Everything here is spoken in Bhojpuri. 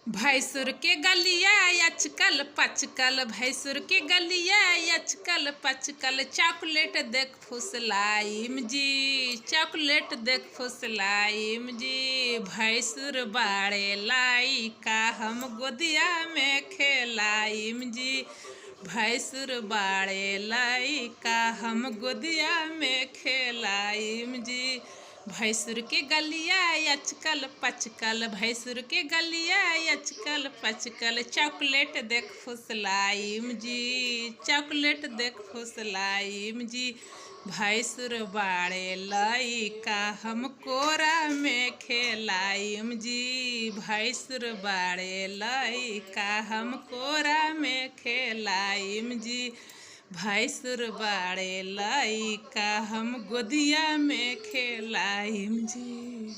भैंसुर के गलिया अचकल पचकल, भैंसुर के गलिया अचकल पचकल, चॉकलेट देख फुसलाइम जी, चॉकलेट देख फुसलाइम जी। भैंसुर बाड़े लाई का हम गोदिया में खेलाइम जी, भैंसुर बाड़े लाई का हम गोदिया में खेलाइम जी। भैंसुर के गलिया अचकल पचकल, भैंसुर के गलिया अचकल पचकल, चॉकलेट देख फुसलाइम जी, चॉकलेट देख फुसलाइम जी। भैंसुर बाड़े लाई का हम कोरा में खेलाइम जी, भैंसुर बाड़े लाई का हम कोरा में खेलाइम जी। भैंसुर बाड़े लाई का हम गोदिया में खेलाइम जी।